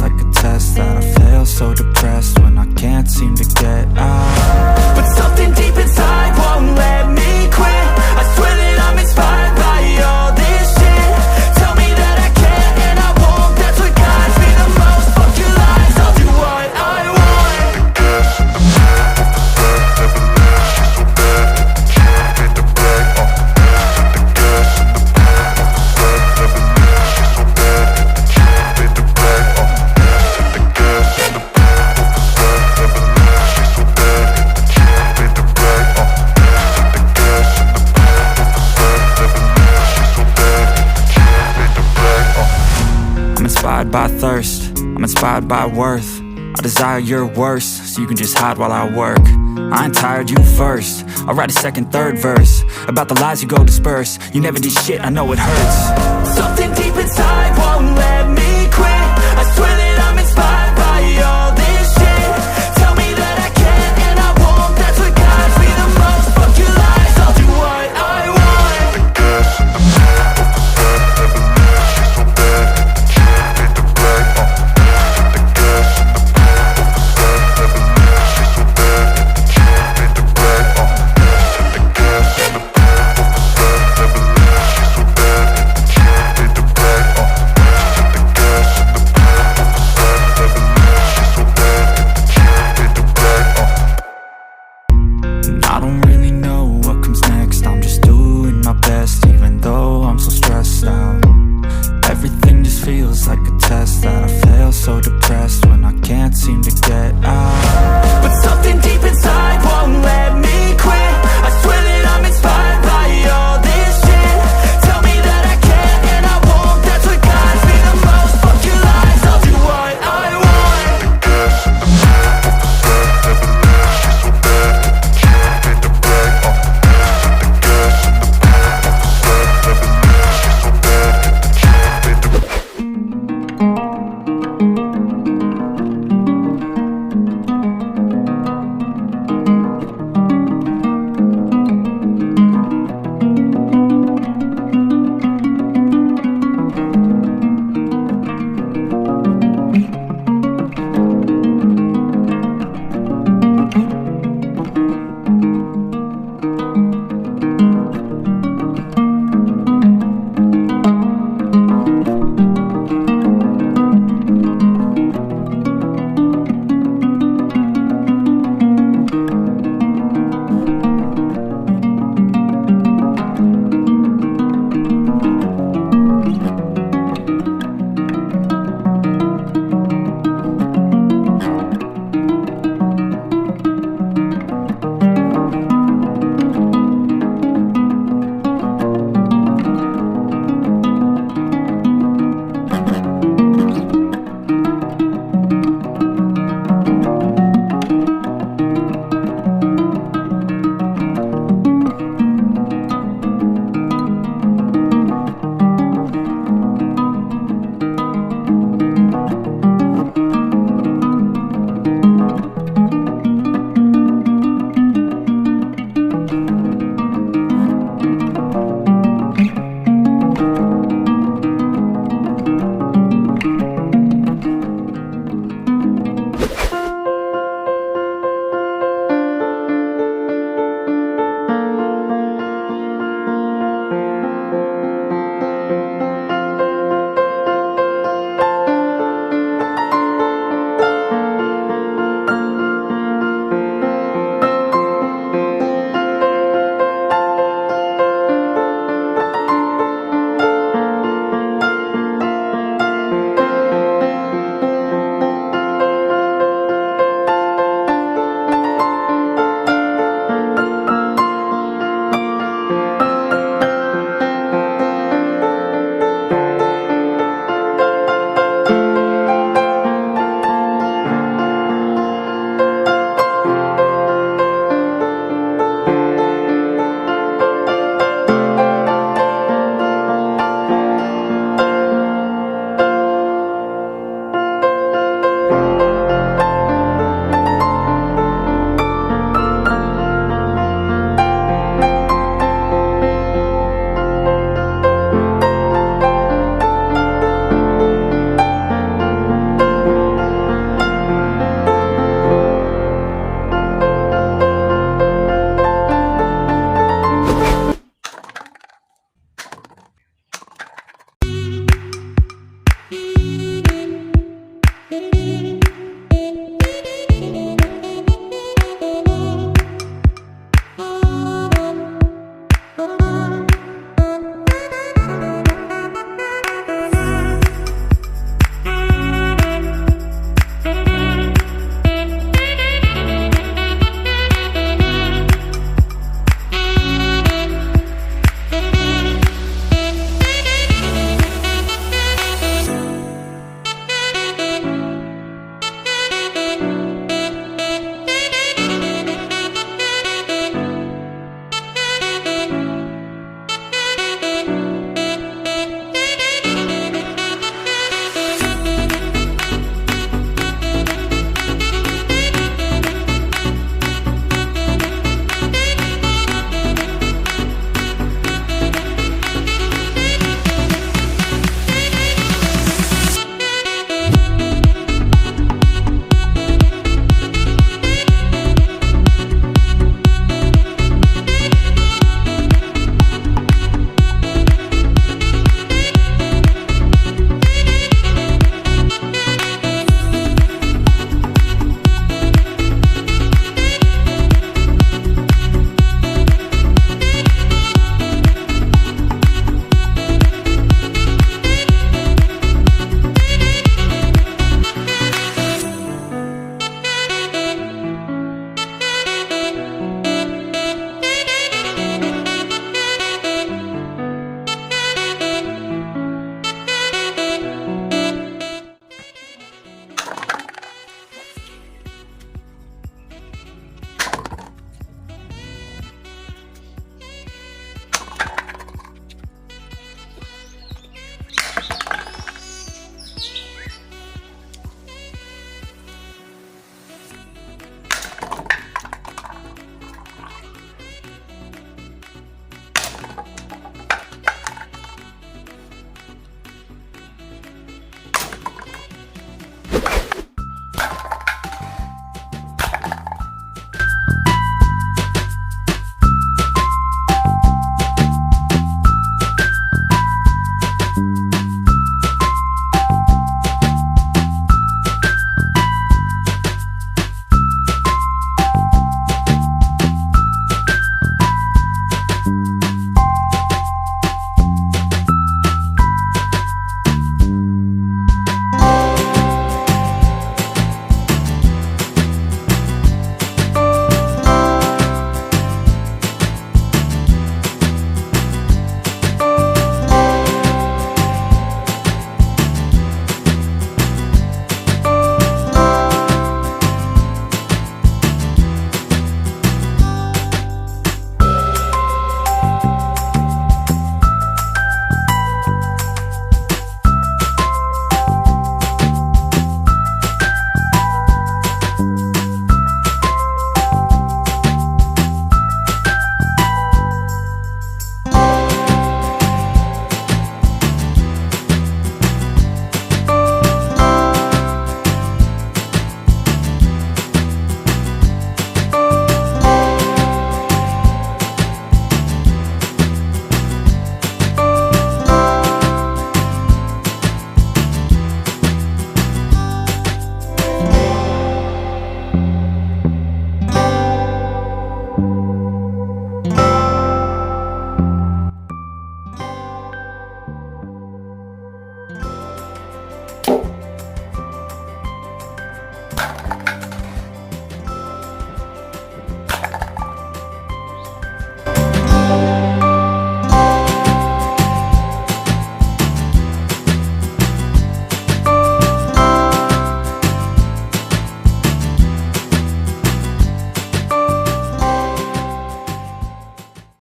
like a test that I fail, so depressed when I can't seem to get out. But something deep inside won't let me quit. I swear that I'm inspired by all this shit. Tell me that I can't and I won't. That's what guides me the most. Fuck your lies, I'll do what I want. Inspired by thirst, I'm inspired by worth. I desire your worst, so you can just hide while I work. I ain't tired, you first. I'll write a second, third verse about the lies you go disperse. You never did shit, I know it hurts. Something deep inside won't